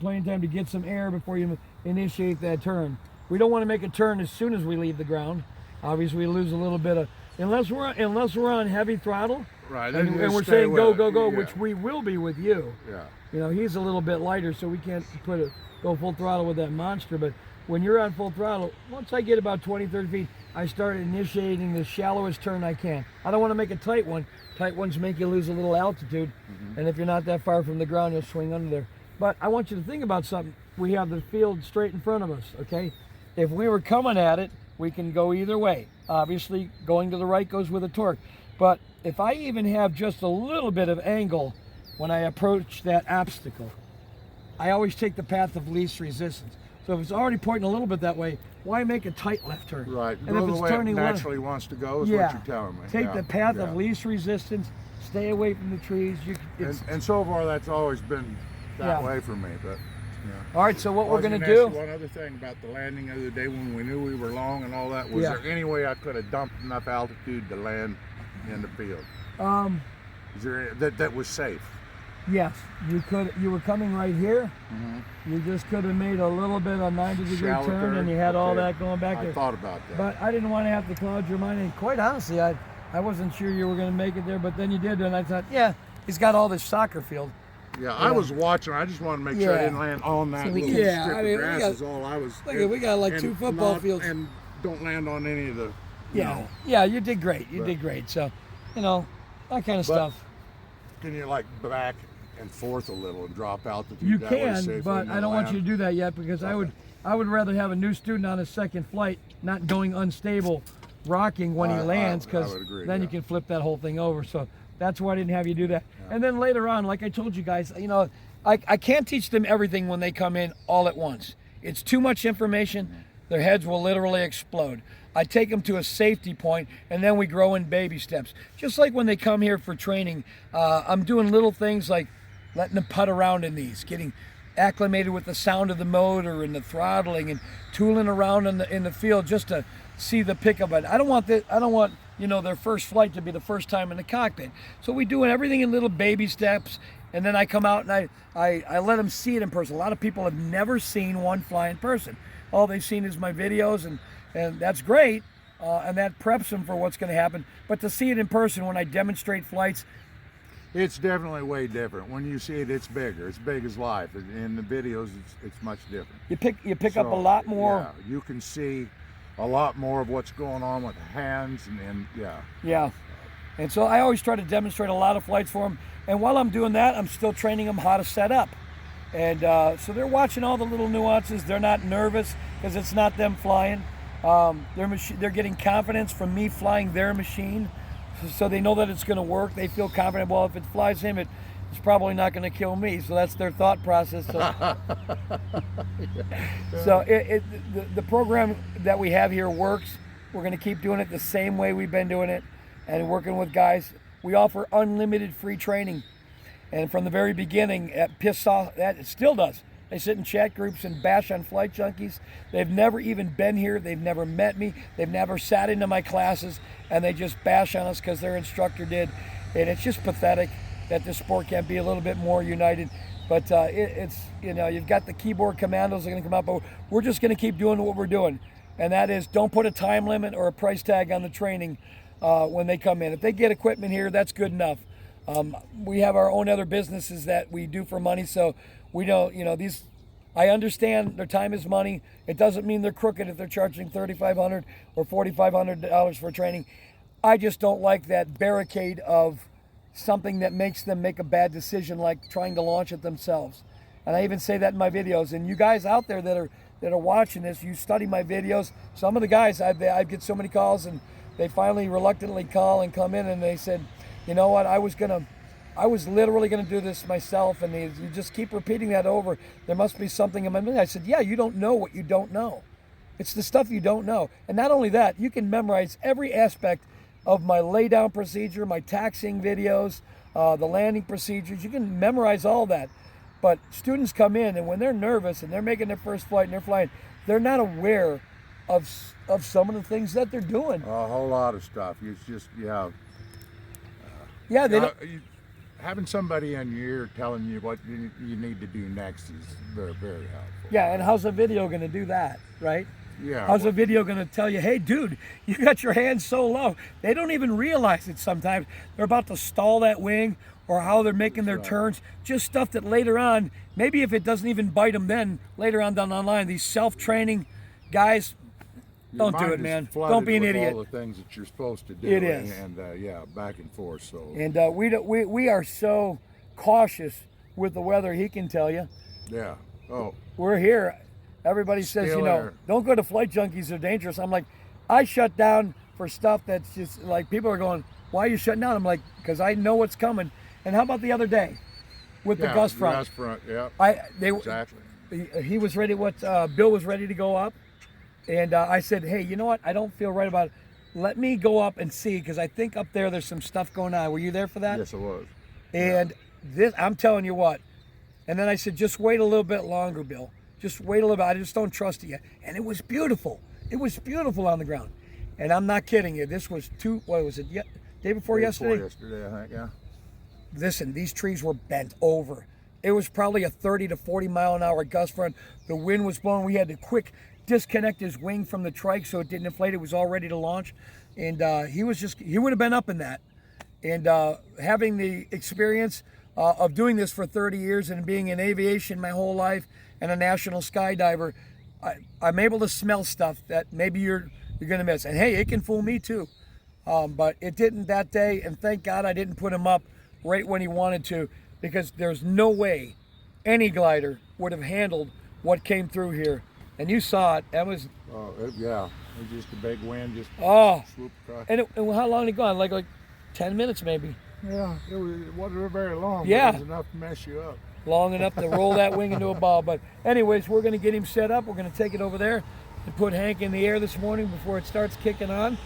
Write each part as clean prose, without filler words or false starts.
plenty of time to get some air before you initiate that turn. We don't want to make a turn as soon as we leave the ground. Obviously, we lose a little bit of, unless we're on heavy throttle, right? And we're saying go, yeah. which we will be with you. Yeah. You know, he's a little bit lighter, so we can't go full throttle with that monster. But when you're on full throttle, once I get about 20, 30 feet, I start initiating the shallowest turn I can. I don't want to make a tight one. Tight ones make you lose a little altitude, and if you're not that far from the ground, you'll swing under there. But I want you to think about something. We have the field straight in front of us, okay? If we were coming at it, we can go either way. Obviously, going to the right goes with a torque. But if I even have just a little bit of angle when I approach that obstacle, I always take the path of least resistance. So if it's already pointing a little bit that way, why make a tight left turn? Right. And go if it's the way turning it naturally wants to go is what you're telling me. Take the path of least resistance. Stay away from the trees. And so far, that's always been that way for me. But all right. So what we're going to do? do? One other thing about the landing the other day when we knew we were long and all that. Was there any way I could have dumped enough altitude to land in the field? Is there that was safe? Yes, you could. You were coming right here. You just could have made a little bit of 90-degree turn, and you had all that going back there. I thought about that. But I didn't want to have to cloud your mind. And quite honestly, I wasn't sure you were going to make it there. But then you did, and I thought, yeah, he's got all this soccer field. Yeah, I was watching. I just wanted to make sure I didn't land on that little strip of grass. Is all I was. Look, we got like 2 football fields, and don't land on any of the. Yeah, you did great. You did great. So, that kind of stuff. Can you back and forth a little and drop altitude? You can, but I don't want you to do that yet because I would rather have a new student on his second flight not going unstable, rocking when he lands, because then you can flip that whole thing over. So that's why I didn't have you do that. And then later on, like I told you guys, I can't teach them everything when they come in all at once. It's too much information. Their heads will literally explode. I take them to a safety point, and then we grow in baby steps. Just like when they come here for training, I'm doing little things like letting them putt around in these, getting acclimated with the sound of the motor and the throttling, and tooling around in the field just to see the pickup. I don't want their first flight to be the first time in the cockpit. So we do everything in little baby steps, and then I come out and I let them see it in person. A lot of people have never seen one fly in person. All they've seen is my videos, and that's great, and that preps them for what's going to happen. But to see it in person when I demonstrate flights, it's definitely way different. When you see it, it's bigger. It's big as life. In the videos, it's much different. You pick up a lot more. Yeah, you can see a lot more of what's going on with the hands, Yeah. And so I always try to demonstrate a lot of flights for them. And while I'm doing that, I'm still training them how to set up. And so they're watching all the little nuances. They're not nervous because it's not them flying. They're getting confidence from me flying their machine. So they know that it's going to work. They feel confident. Well, if it flies him, it's probably not going to kill me. So that's their thought process. So the program that we have here works. We're going to keep doing it the same way we've been doing it, and working with guys. We offer unlimited free training, and from the very beginning, it pissed off that it still does. They sit in chat groups and bash on Flight Junkies. They've never even been here. They've never met me. They've never sat into my classes, and they just bash on us because their instructor did. And it's just pathetic that this sport can't be a little bit more united. But you've got the keyboard commandos that are going to come up, but we're just going to keep doing what we're doing. And that is, don't put a time limit or a price tag on the training when they come in. If they get equipment here, that's good enough. We have our own other businesses that we do for money, so we don't, I understand their time is money. It doesn't mean they're crooked if they're charging $3,500 or $4,500 for training. I just don't like that barricade of something that makes them make a bad decision, like trying to launch it themselves. And I even say that in my videos. And you guys out there that are watching this, you study my videos. Some of the guys, I get so many calls, and they finally reluctantly call and come in, and they said, you know what, I was literally going to do this myself, and you just keep repeating that over. There must be something in my mind. I said, yeah, you don't know what you don't know. It's the stuff you don't know. And not only that, you can memorize every aspect of my laydown procedure, my taxiing videos, the landing procedures. You can memorize all that. But students come in, and when they're nervous and they're making their first flight and they're flying, they're not aware of some of the things that they're doing. A whole lot of stuff. It's just, yeah, they don't. having somebody in your ear telling you what you need to do next is very, very helpful. Yeah, and how's a video going to do that, right? Yeah. How's a video going to tell you, hey, dude, you got your hands so low? They don't even realize it sometimes. They're about to stall that wing or how they're making their turns. Just stuff that later on, maybe if it doesn't even bite them then, later on down the line, these self-training guys, don't do it, man. Don't be an idiot. All the things that you're supposed to do. It is. And yeah, back and forth. So. And we are so cautious with the weather, he can tell you. Yeah. Oh. We're here. Everybody says, Still you know, there. don't go to Flight Junkies, they're dangerous. I'm like, I shut down for stuff that's just like, people are going, why are you shutting down? I'm like, because I know what's coming. And how about the other day with the gust front? Gust front, yeah. Exactly. He was ready, Bill was ready to go up. And I said, hey, you know what? I don't feel right about it. Let me go up and see, because I think up there's some stuff going on. Were you there for that? Yes, I was. And this, I'm telling you what. And then I said, just wait a little bit longer, Bill. Just wait a little bit. I just don't trust you. And it was beautiful. It was beautiful on the ground. And I'm not kidding you. This was day before yesterday? Day before yesterday, I think, yeah. Listen, these trees were bent over. It was probably a 30 to 40 mile an hour gust front. The wind was blowing. We had to quick disconnect his wing from the trike so it didn't inflate. It was all ready to launch. And he would have been up in that. And having the experience of doing this for 30 years and being in aviation my whole life and a national skydiver, I'm able to smell stuff that maybe you're going to miss. And hey, it can fool me too. But it didn't that day. And thank God I didn't put him up right when he wanted to, because there's no way any glider would have handled what came through here. And you saw it. That was. Yeah. It was just a big wind, just swooped across. And how long did it go on? Like 10 minutes maybe. Yeah, it wasn't very long. Yeah. But it was enough to mess you up. Long enough to roll that wing into a ball. But anyways, we're going to get him set up. We're going to take it over there and put Hank in the air this morning before it starts kicking on.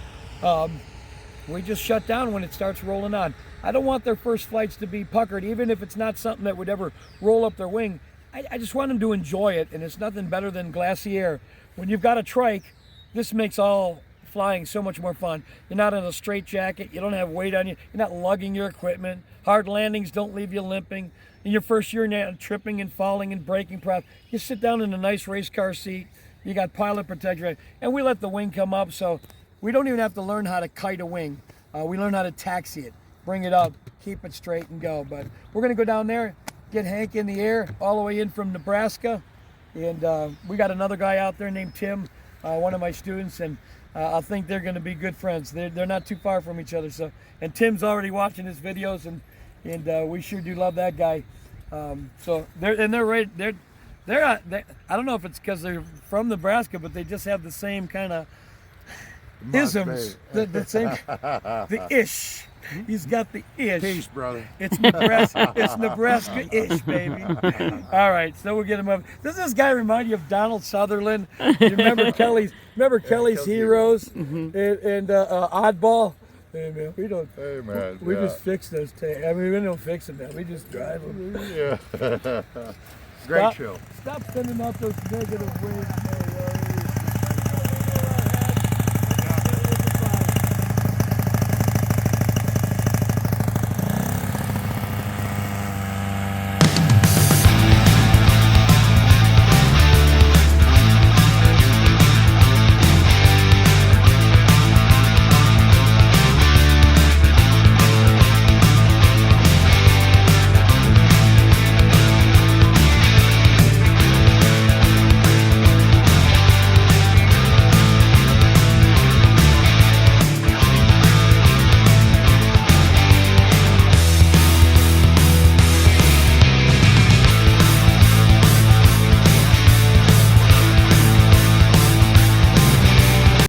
We just shut down when it starts rolling on. I don't want their first flights to be puckered, even if it's not something that would ever roll up their wing. I just want them to enjoy it, and it's nothing better than glassy air. When you've got a trike, this makes all flying so much more fun. You're not in a straight jacket. You don't have weight on you. You're not lugging your equipment. Hard landings don't leave you limping. In your first year, you're not tripping and falling and breaking prop. You sit down in a nice race car seat. You got pilot protection, and we let the wing come up, so we don't even have to learn how to kite a wing. We learn how to taxi it, bring it up, keep it straight, and go. But we're going to go down there, get Hank in the air all the way in from Nebraska. And we got another guy out there named Tim, one of my students, and I think they're going to be good friends. They're not too far from each other. So, and Tim's already watching his videos, and we sure do love that guy. So they're right. I don't know if it's because they're from Nebraska, but they just have the same kind of isms. The same, the ish. He's got the ish. Peace, brother. It's Nebraska-ish, baby. All right, so we'll get him up. Does this guy remind you of Donald Sutherland? You remember Kelly's Heroes and Oddball? Hey man, we don't. Hey man, we just fix those tanks. I mean, we don't fix them, man. We just drive them. Yeah. Great show. Stop sending out those negative waves, man.